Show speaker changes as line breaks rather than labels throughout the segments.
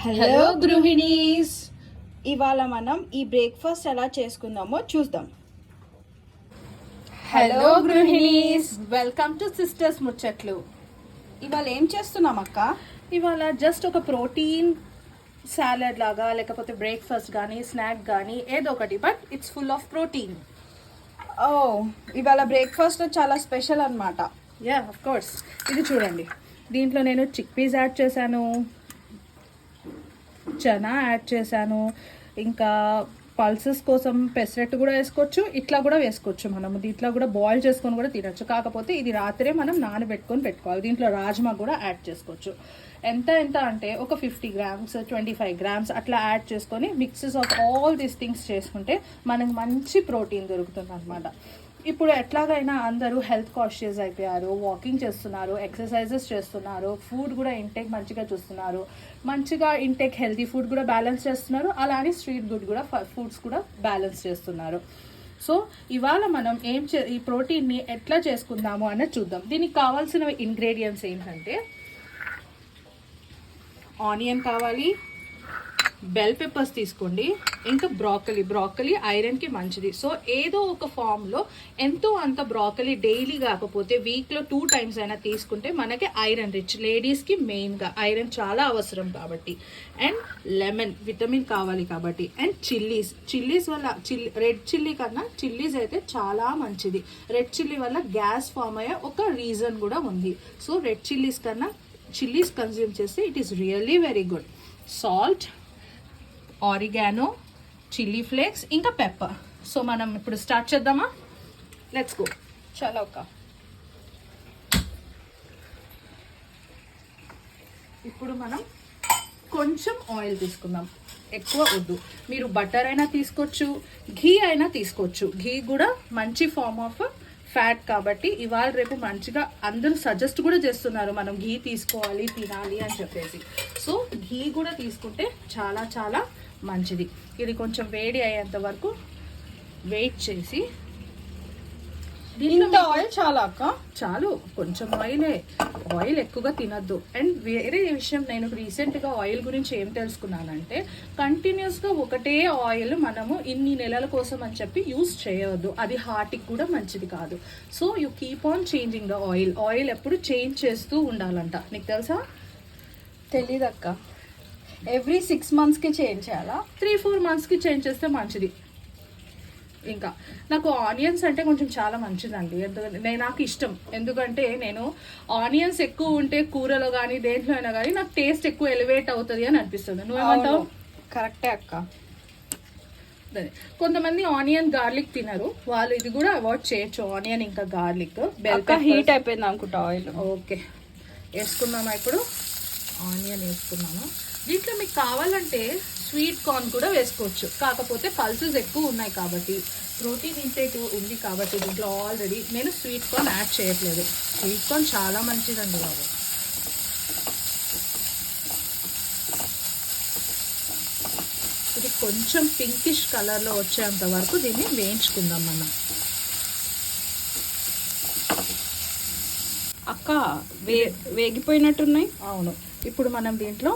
Hello గృహిణీస్, ఇవాళ మనం ఈ బ్రేక్ఫాస్ట్ ఎలా చేసుకుందామో చూద్దాం.
హలో గృహిణీస్, వెల్కమ్ టు సిస్టర్స్ ముచ్చట్లు.
ఇవాళ ఏం చేస్తున్నాం అక్క?
ఇవాళ జస్ట్ ఒక ప్రోటీన్ సాలడ్ లాగా, లేకపోతే బ్రేక్ఫాస్ట్ కానీ స్నాక్ కానీ ఏదో ఒకటి, but it's full of protein.
Oh, ఇవాళ బ్రేక్ఫాస్ట్ చాలా స్పెషల్ అన్నమాట.
Yeah, of course. ఇది చూడండి, దీంట్లో నేను చిక్ పీస్ యాడ్ చేశాను, చనా యాడ్ చేశాను, ఇంకా పల్సెస్ కోసం పెసరట్టు కూడా వేసుకోవచ్చు, ఇట్లా కూడా వేసుకోవచ్చు. మనం దీంట్లో కూడా బాయిల్ చేసుకొని కూడా తినచ్చు. కాకపోతే ఇది రాత్రే మనం నానబెట్టుకొని పెట్టుకోవాలి. దీంట్లో రాజ్మా కూడా యాడ్ చేసుకోవచ్చు. ఎంత అంటే ఒక 50 grams 25 grams అట్లా యాడ్ చేసుకొని mixes of all these things చేసుకుంటే మనకు మంచి ప్రోటీన్ దొరుకుతుంది అనమాట. ఇప్పుడు ఎట్లాగైనా అందరూ హెల్త్ కాన్షియస్ అయిపోయారు, వాకింగ్ చేస్తున్నారు, ఎక్సర్సైజెస్ చేస్తున్నారు, ఫుడ్ కూడా ఇంటేక్ మంచిగా చూస్తున్నారు, మంచిగా ఇంటేక్ హెల్తీ ఫుడ్ కూడా బ్యాలెన్స్ చేస్తున్నారు, అలానే స్ట్రీట్ ఫుడ్ కూడా ఫుడ్స్ కూడా బ్యాలెన్స్ చేస్తున్నారు. సో ఇవాళ మనం ఈ ప్రోటీన్ని ఎట్లా చేసుకుందాము అనేది చూద్దాం. దీనికి కావాల్సిన ఇంగ్రీడియంట్స్ ఏంటంటే ఆనియన్ కావాలి, బెల్ పెప్పర్స్ తీసుకోండి, ఇంకా బ్రాకలీ ఐరన్కి మంచిది. సో ఏదో ఒక ఫామ్లో ఎంతో అంత బ్రాకలీ డైలీ కాకపోతే వీక్లో 2 times అయినా తీసుకుంటే మనకి ఐరన్ రిచ్. లేడీస్కి మెయిన్గా ఐరన్ చాలా అవసరం కాబట్టి. అండ్ లెమన్, విటమిన్ కావాలి కాబట్టి. అండ్ చిల్లీస్ వల్ల రెడ్ చిల్లీ కన్నా చిల్లీస్ అయితే చాలా మంచిది. రెడ్ చిల్లీ వల్ల గ్యాస్ ఫామ్ అయ్యే ఒక రీజన్ కూడా ఉంది. సో రెడ్ చిల్లీస్ కన్నా చిల్లీస్ కన్జ్యూమ్ చేస్తే it is really very good. Salt, oregano, chilli flakes, ఇంకా పెప్పర్. సో మనం ఇప్పుడు స్టార్ట్ చేద్దామా? Let's go.
చలో అక్క.
ఇప్పుడు మనం కొంచెం ఆయిల్ తీసుకుందాం, ఎక్కువ వద్దు. మీరు బటర్ అయినా తీసుకోవచ్చు, ఘీ అయినా తీసుకోవచ్చు. ఘీ కూడా మంచి ఫార్మ్ ఆఫ్ ఫ్యాట్ కాబట్టి ఇవాళ రేపు మంచిగా అందరూ సజెస్ట్ కూడా చేస్తున్నారు మనం ఘీ తీసుకోవాలి, తినాలి అని చెప్పేసి. సో ఘీ కూడా తీసుకుంటే చాలా చాలా మంచిది. ఇది కొంచెం వేడి అయ్యేంత వరకు వెయిట్ చేసి,
ఇంత ఆయిల్ చాలా అక్క?
చాలు, కొంచెం ఆయిల్ ఎక్కువగా తినద్దు. అండ్ వేరే విషయం, నేను రీసెంట్గా ఆయిల్ గురించి ఏం తెలుసుకున్నానంటే కంటిన్యూస్గా ఒకటే ఆయిల్ మనము ఇన్ని నెలల కోసం అని చెప్పి యూస్ చేయవద్దు. అది హార్ట్కి కూడా మంచిది కాదు. So you keep on changing the oil ఎప్పుడు చేంజ్ చేస్తూ ఉండాలంట. నీకు తెలుసా?
తెలీదు అక్క. ఎవ్రీ 6 monthsకి చేంజ్ చేయాలా?
3-4 monthsకి చేంజ్ చేస్తే మంచిది. ఇంకా నాకు ఆనియన్స్ అంటే కొంచెం చాలా మంచిదండి. ఎందుకంటే నాకు ఇష్టం. ఎందుకంటే నేను ఆనియన్స్ ఎక్కువ ఉంటే కూరలో కానీ దేంట్లో అయినా కానీ నాకు టేస్ట్ ఎక్కువ ఎలివేట్ అవుతుంది అని అనిపిస్తుంది. నువ్వేమంటావు?
కరెక్టే అక్క.
కొంతమంది ఆనియన్ గార్లిక్ తినరు, వాళ్ళు ఇది కూడా అవాయిడ్ చేయొచ్చు. ఆనియన్ ఇంకా గార్లిక్.
హీట్ అయిపోయింది అనుకుంటా ఆయిల్.
ఓకే, వేసుకున్నామా? ఇప్పుడు ఆనియన్ వేసుకున్నాము. దీంట్లో మీకు కావాలంటే స్వీట్ కార్న్ కూడా వేసుకోవచ్చు. కాకపోతే పల్సెస్ ఎక్కువ ఉన్నాయి కాబట్టి, ప్రోటీన్ ఇంటేక్ ఉంది కాబట్టి దీంట్లో ఆల్రెడీ నేను స్వీట్ కార్న్ యాడ్ చేయట్లేదు. స్వీట్ కార్న్ చాలా మంచిదండి బాబు. ఇది కొంచెం పింకిష్ కలర్లో వచ్చేంత వరకు దీన్ని వేయించుకుందాం మనం.
అక్క వేగిపోయినట్టున్నాయి.
అవును. ఇప్పుడు మనం దీంట్లో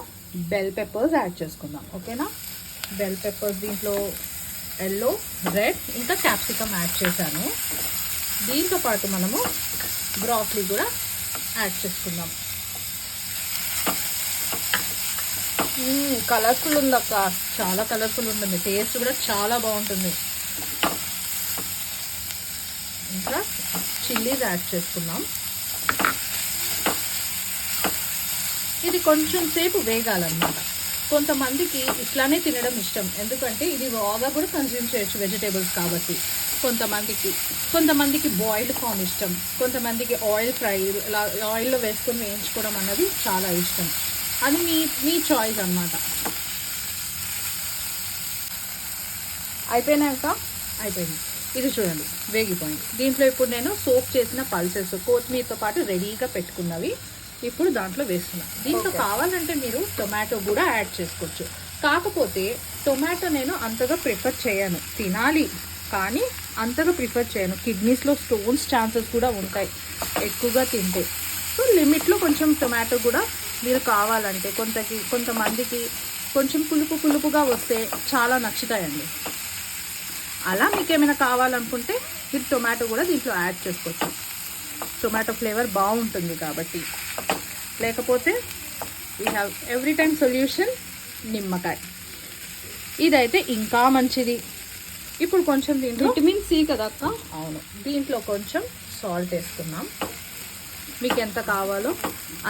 బెల్ పెప్పర్స్ యాడ్ చేసుకుందాం. ఓకేనా? బెల్ పెప్పర్స్ దీంట్లో ఎల్లో, రెడ్, ఇంకా క్యాప్సికమ్ యాడ్ చేశాను. దీంతో పాటు మనము బ్రాకలీ కూడా యాడ్ చేసుకుందాం.
కలర్ఫుల్ ఉంది అక్క.
చాలా కలర్ఫుల్ ఉంటుంది, టేస్ట్ కూడా చాలా బాగుంటుంది. ఇంకా చిల్లీస్ యాడ్ చేసుకుందాం. ఇది కొంచెం సేపు వేగాలన్నమాట. కొంతమందికి ఇట్లానే తినడం ఇష్టం, ఎందుకంటే ఇది రాగా కూడా కన్జ్యూమ్ చేయొచ్చు వెజిటేబుల్స్ కాబట్టి. కొంతమందికి బాయిల్డ్ ఫామ్ ఇష్టం, కొంతమందికి ఆయిల్ ఫ్రై ఇలా ఆయిల్లో వేసుకొని వేయించుకోవడం అన్నది చాలా ఇష్టం. అది మీ చాయిస్ అన్నమాట.
అయిపోయినాక
అయిపోయింది. ఇది చూడండి, వేగిపోయింది. దీంట్లో ఇప్పుడు నేను సోక్ చేసిన పల్సెస్ కొత్తిమీరతో పాటు రెడీగా పెట్టుకున్నవి ఇప్పుడు దాంట్లో వేస్తున్నా. దీంట్లో కావాలంటే మీరు టొమాటో కూడా యాడ్ చేసుకోవచ్చు. కాకపోతే టొమాటో నేను అంతగా ప్రిఫర్ చేయను. తినాలి కానీ అంతగా ప్రిఫర్ చేయను. కిడ్నీస్లో స్టోన్స్ ఛాన్సెస్ కూడా ఉంటాయి ఎక్కువగా తింటే. సో లిమిట్లో కొంచెం టొమాటో కూడా మీరు కావాలంటే కొంతమందికి కొంచెం పులుపు పులుపుగా వస్తే చాలా నచ్చుతాయండి. అలా మీకు ఏమైనా కావాలనుకుంటే మీరు టొమాటో కూడా దీంట్లో యాడ్ చేసుకోవచ్చు. టొమాటో ఫ్లేవర్ బాగుంటుంది కాబట్టి. లేకపోతే we have every time solution నిమ్మకాయ. ఇదైతే ఇంకా మంచిది. ఇప్పుడు కొంచెం దీంట్లో
విటమిన్ సి కదా అక్క.
అవును, దీంట్లో కొంచెం సాల్ట్ వేసుకున్నాం, మీకు ఎంత కావాలో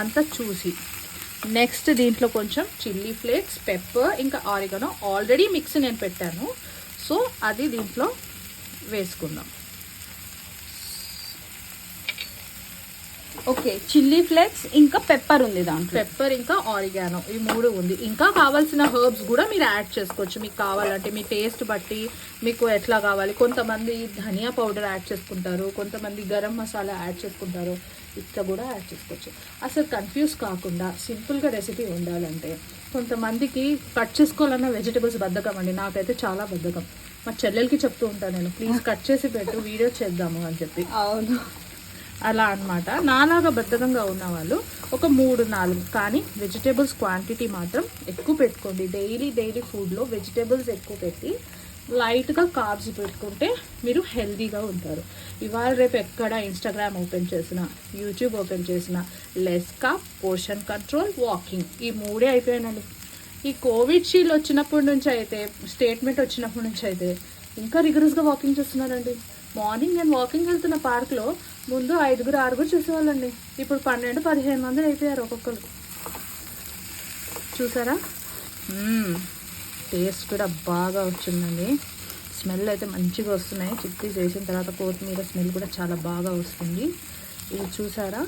అంత చూసి. నెక్స్ట్ దీంట్లో కొంచెం చిల్లీ ఫ్లేక్స్, పెప్పర్, ఇంకా ఆరిగనో ఆల్రెడీ మిక్స్ నేను పెట్టాను, సో అది దీంట్లో వేసుకుందాం.
ఓకే, చిల్లీ ఫ్లేక్స్ ఇంకా పెప్పర్ ఉంది దాంట్లో.
పెప్పర్ ఇంకా ఆరిగానో ఈ 3 ఉంది. ఇంకా కావాల్సిన హర్బ్స్ కూడా మీరు యాడ్ చేసుకోవచ్చు మీకు కావాలంటే, మీ టేస్ట్ బట్టి మీకు ఎట్లా కావాలి. కొంతమంది ధనియా పౌడర్ యాడ్ చేసుకుంటారు, కొంతమంది గరం మసాలా యాడ్ చేసుకుంటారు, ఇట్లా కూడా యాడ్ చేసుకోవచ్చు. అసలు కన్ఫ్యూజ్ కాకుండా సింపుల్గా రెసిపీ ఉండాలంటే, కొంతమందికి కట్ చేసుకోవాలన్న వెజిటబుల్స్ బద్ధకం అండి. నాకైతే చాలా బద్ధకం. మా చెల్లెలకి చెప్తూ ఉంటాను నేను, ప్లీజ్ కట్ చేసి పెట్టు, వీడియో చేద్దాము అని చెప్పి.
అవును,
అలా అన్నమాట. నాలాగా బద్ధకంగా ఉన్న వాళ్ళు ఒక 3-4, కానీ వెజిటేబుల్స్ క్వాంటిటీ మాత్రం ఎక్కువ పెట్టుకోండి. డైలీ ఫుడ్లో వెజిటేబుల్స్ ఎక్కువ పెట్టి లైట్గా కార్బ్స్ పెట్టుకుంటే మీరు హెల్తీగా ఉంటారు. ఇవాళ రేపు ఎక్కడ ఇన్స్టాగ్రామ్ ఓపెన్ చేసినా, యూట్యూబ్ ఓపెన్ చేసినా less carb, portion control, walking, ఈ 3 అయిపోయానండి. ఈ కోవిడ్ షీల్డ్ వచ్చినప్పటి నుంచి అయితే, స్టేట్మెంట్ వచ్చినప్పటి నుంచి అయితే ఇంకా రిగరస్గా వాకింగ్ చేస్తున్నారండి. మార్నింగ్ నేను వాకింగ్ వెళ్తున్న పార్క్లో ముందు 5-6 చూసేవాళ్ళండి, ఇప్పుడు 12-15 మంది అయిపోయారు ఒక్కొక్కరు. చూసారా? టేస్ట్ కూడా బాగా వచ్చిందండి. స్మెల్ అయితే మంచిగా వస్తున్నాయి. చిక్కీస్ వేసిన తర్వాత కొత్తిమీర స్మెల్ కూడా చాలా బాగా వస్తుంది. ఇది చూసారా?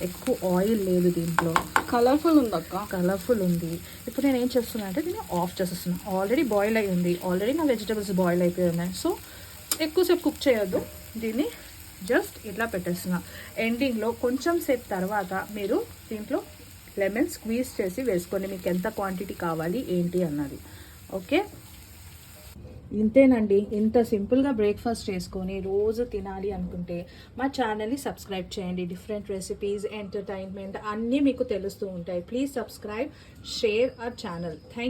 ఎక్కువ ఆయిల్ లేదు దీంట్లో.
కలర్ఫుల్ ఉంది అక్క,
కలర్ఫుల్ ఉంది. ఇప్పుడు నేను ఏం చేస్తున్నా అంటే దీన్ని ఆఫ్ చేసేస్తున్నా. ఆల్రెడీ బాయిల్ అయ్యి ఉంది, ఆల్రెడీ నా వెజిటబుల్స్ బాయిల్ అయిపోయి ఉన్నాయి. సో ఎక్కువసేపు కుక్ చేయొద్దు, దీన్ని జస్ట్ ఇట్లా పెట్టేస్తున్నా. ఎండింగ్లో కొంచెం సేపు తర్వాత మీరు దీంట్లో లెమన్ స్క్వీజ్ చేసి వేసుకోండి, మీకు ఎంత క్వాంటిటీ కావాలి ఏంటి అన్నది. ఓకే, ఇంతేనండి. ఇంత సింపుల్గా బ్రేక్ఫాస్ట్ చేసుకొని రోజు తినాలి అనుకుంటే మా ఛానల్ని సబ్స్క్రైబ్ చేయండి. డిఫరెంట్ రెసిపీస్, ఎంటర్టైన్మెంట్ అన్నీ మీకు తెలుస్తూ ఉంటాయి. Please subscribe, share our channel. Thank